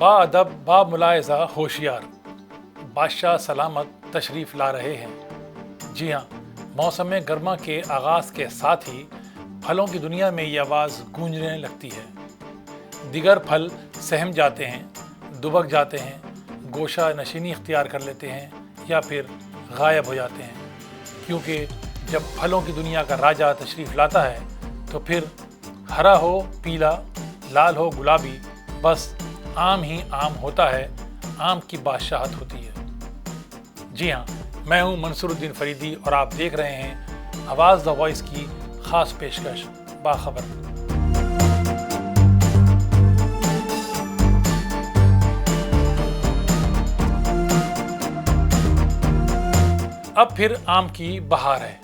बाअदब बा मुलायजा होशियार बादशाह सलामत तशरीफ़ ला रहे हैं। जी हाँ, मौसम गर्मा के आगाज़ के साथ ही फलों की दुनिया में ये आवाज़ गूंजने लगती है। दिगर फल सहम जाते हैं, दुबक जाते हैं, गोशा नशीनी इख्तियार कर लेते हैं या फिर गायब हो जाते हैं, क्योंकि जब फलों की दुनिया का राजा तशरीफ़ लाता है तो फिर हरा हो पीला, लाल हो गुलाबी, बस आम ही आम होता है। आम की बादशाहत होती है। जी हाँ, मैं हूँ मंसूरुद्दीन फरीदी और आप देख रहे हैं आवाज़ द वॉइस की ख़ास पेशकश बाखबर। अब फिर आम की बहार है।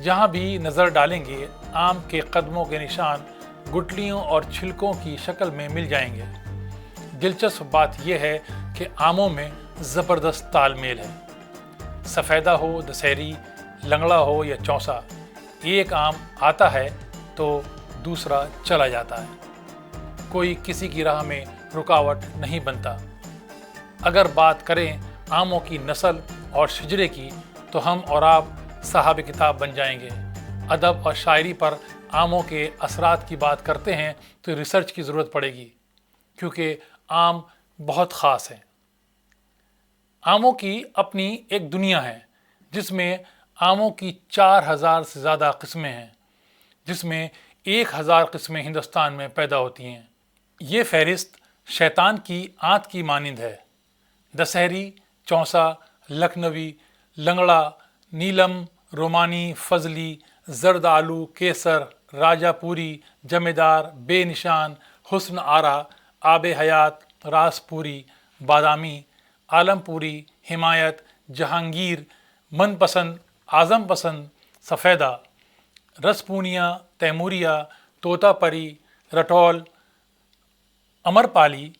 जहाँ भी नज़र डालेंगे आम के कदमों के निशान गुठलियों और छिलकों की शक्ल में मिल जाएंगे। दिलचस्प बात यह है कि आमों में ज़बरदस्त तालमेल है। सफ़ेदा हो, दशहरी, लंगड़ा हो या चौसा, एक आम आता है तो दूसरा चला जाता है। कोई किसी की राह में रुकावट नहीं बनता। अगर बात करें आमों की नस्ल और शजरे की तो हम और आप साहब किताब बन जाएंगे। अदब और शायरी पर आमों के असरात की बात करते हैं तो रिसर्च की ज़रूरत पड़ेगी, क्योंकि आम बहुत ख़ास हैं। आमों की अपनी एक दुनिया है जिसमें आमों की 4000 से ज़्यादा किस्में हैं, जिसमें 1000 किस्में हिंदुस्तान में पैदा होती हैं। ये फहरिस्त शैतान की आंत की मानिंद है। दशहरी, चौसा, लखनवी, लंगड़ा, नीलम, रोमानी, फजली, जर्द आलू, केसर, राजापुरी, जमेदार, बेनिशान, हुस्न आरा, आबे हयात, रासपुरी, बादामी, आलमपुरी, हिमायत, जहांगीर, मनपसंद, आज़म पसंद, सफ़ेदा, रसपूनिया, तैमूरिया, तोतापरी, रटौल, अमरपाली,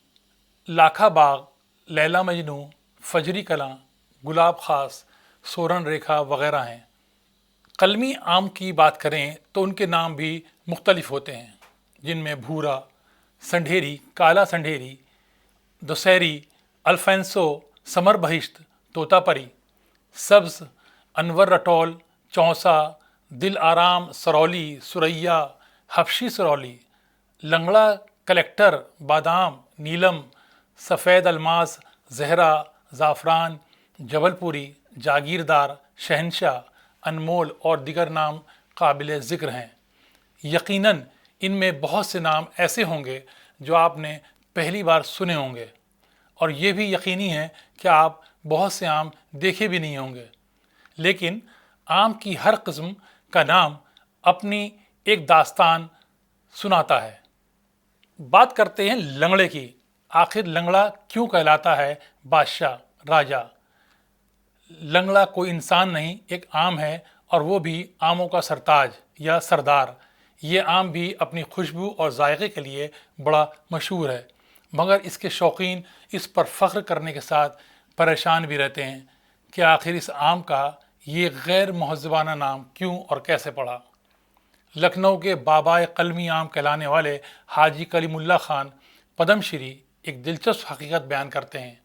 लाखा बाग, लैला मजनू, फजरी कलां, गुलाब खास, सोरन रेखा वगैरह हैं। कलमी आम की बात करें तो उनके नाम भी मुख्तलिफ होते हैं, जिनमें भूरा, संढेरी, काला संढेरी, दशहरी, अल्फेंसो, समर बहिश्त, तोतापरी, सब्ज़, अनवर रटौल, चौसा, दिल आराम, सरौली, सुरैया, हफ्शी सरौली, लंगड़ा, कलेक्टर, बादाम, नीलम, सफ़ेद अलमास, जहरा, ज़ाफ़रान, जबलपुरी, जागीरदार, शहनशाह, अनमोल और दिगर नाम काबिल ज़िक्र हैं। यकीनन इनमें बहुत से नाम ऐसे होंगे जो आपने पहली बार सुने होंगे, और ये भी यकीनी है कि आप बहुत से आम देखे भी नहीं होंगे। लेकिन आम की हर किस्म का नाम अपनी एक दास्तान सुनाता है। बात करते हैं लंगड़े की। आखिर लंगड़ा क्यों कहलाता है बादशाह, राजा? लंगड़ा कोई इंसान नहीं, एक आम है, और वो भी आमों का सरताज या सरदार। ये आम भी अपनी खुशबू और जायके के लिए बड़ा मशहूर है, मगर इसके शौकीन इस पर फ़ख्र करने के साथ परेशान भी रहते हैं कि आखिर इस आम का ये गैर महज़बाना नाम क्यों और कैसे पड़ा। लखनऊ के बाबाए कलमी आम कहलाने वाले हाजी कलीमुल्ला खान पद्मश्री एक दिलचस्प हकीकत बयान करते हैं।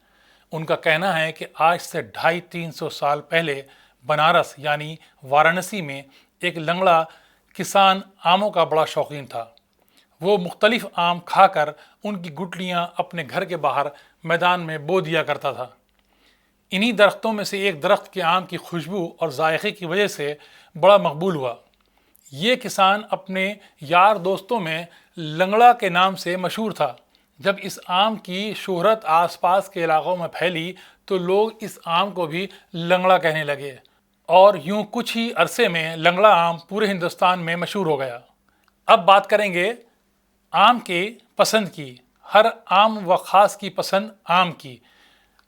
उनका कहना है कि आज से 250-300 साल पहले बनारस यानी वाराणसी में एक लंगड़ा किसान आमों का बड़ा शौकीन था। वो मुख्तलिफ आम खाकर उनकी गुठलियाँ अपने घर के बाहर मैदान में बो दिया करता था। इन्हीं दरख्तों में से एक दरख्त के आम की खुशबू और जायके की वजह से बड़ा मकबूल हुआ। ये किसान अपने यार दोस्तों में लंगड़ा के नाम से मशहूर था। जब इस आम की शोहरत आसपास के इलाकों में फैली तो लोग इस आम को भी लंगड़ा कहने लगे, और यूं कुछ ही अरसे में लंगड़ा आम पूरे हिंदुस्तान में मशहूर हो गया। अब बात करेंगे आम के पसंद की। हर आम व ख़ास की पसंद आम की।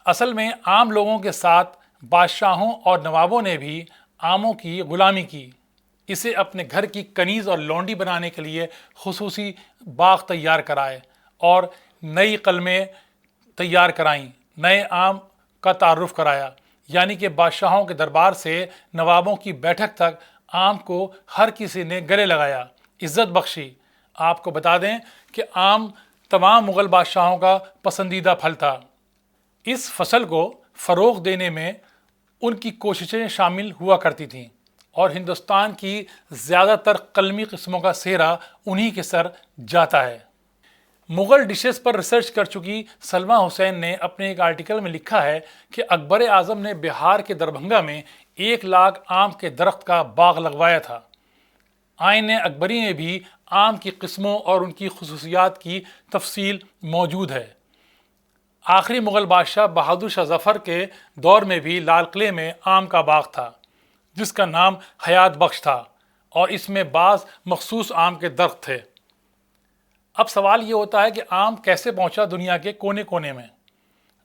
असल में आम लोगों के साथ बादशाहों और नवाबों ने भी आमों की ग़ुलामी की। इसे अपने घर की कनीज़ और लौंडी बनाने के लिए खुसूसी बाग तैयार कराए और नई कलमें तैयार कराईं, नए आम का तारुफ कराया। यानी कि बादशाहों के दरबार से नवाबों की बैठक तक आम को हर किसी ने गले लगाया, इज़्ज़त बख्शी। आपको बता दें कि आम تمام مغل بادشاہوں کا پسندیدہ پھل تھا۔ اس فصل کو فروغ دینے میں ان کی کوششیں شامل ہوا کرتی تھیں اور ہندوستان کی زیادہ تر قلمی قسموں کا سہرا انہی کے سر جاتا ہے۔ مغل ڈشز پر ریسرچ کر چکی سلمیٰ حسین نے اپنے ایک آرٹیکل میں لکھا ہے کہ اکبر اعظم نے بہار کے دربھنگہ میں 1 لاکھ آم کے درخت کا باغ لگوایا تھا۔ آئین اکبری میں بھی آم کی قسموں اور ان کی خصوصیات کی تفصیل موجود ہے۔ آخری مغل بادشاہ بہادر شاہ ظفر کے دور میں بھی لال قلعے میں آم کا باغ تھا جس کا نام حیات بخش تھا اور اس میں بعض مخصوص آم کے درخت تھے۔ اب سوال یہ ہوتا ہے کہ آم کیسے پہنچا دنیا کے کونے کونے میں؟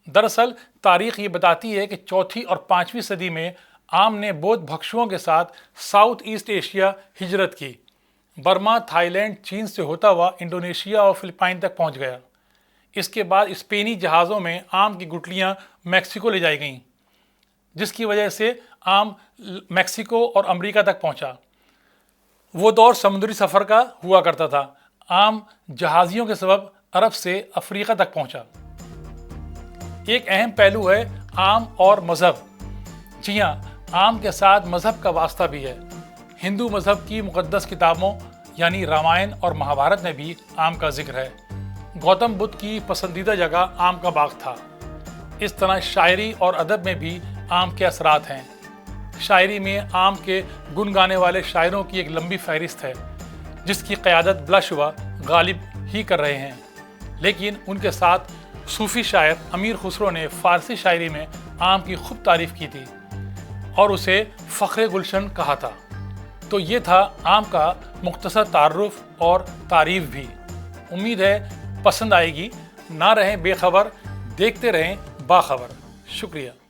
دراصل تاریخ یہ بتاتی ہے کہ 4 اور 5ویں صدی میں آم نے بودھ بھکشوؤں کے ساتھ ساؤتھ ایسٹ ایشیا ہجرت کی۔ برما، تھائی لینڈ، چین سے ہوتا ہوا انڈونیشیا اور فلپائن تک پہنچ گیا۔ اس کے بعد اسپینی جہازوں میں آم کی گٹلیاں میکسیکو لے جائی گئیں، جس کی وجہ سے آم میکسیکو اور امریکہ تک پہنچا۔ وہ دور سمندری سفر کا ہوا کرتا تھا۔ آم جہازیوں کے سبب عرب سے افریقہ تک پہنچا۔ ایک اہم پہلو ہے آم اور مذہب۔ جی ہاں، آم کے ساتھ مذہب کا واسطہ بھی ہے۔ ہندو مذہب کی مقدس کتابوں یعنی رامائن اور مہابھارت میں بھی آم کا ذکر ہے۔ گوتم بدھ کی پسندیدہ جگہ آم کا باغ تھا۔ اس طرح شاعری اور ادب میں بھی آم کے اثرات ہیں۔ شاعری میں آم کے گن گانے والے شاعروں کی ایک لمبی فہرست ہے جس کی قیادت بلا شبہ غالب ہی کر رہے ہیں، لیکن ان کے ساتھ صوفی شاعر امیر خسرو نے فارسی شاعری میں آم کی خوب تعریف کی تھی اور اسے فخر گلشن کہا تھا۔ تو یہ تھا آم کا مختصر تعارف اور تعریف بھی۔ امید ہے پسند آئے گی۔ نہ رہیں بے خبر، دیکھتے رہیں باخبر۔ شکریہ۔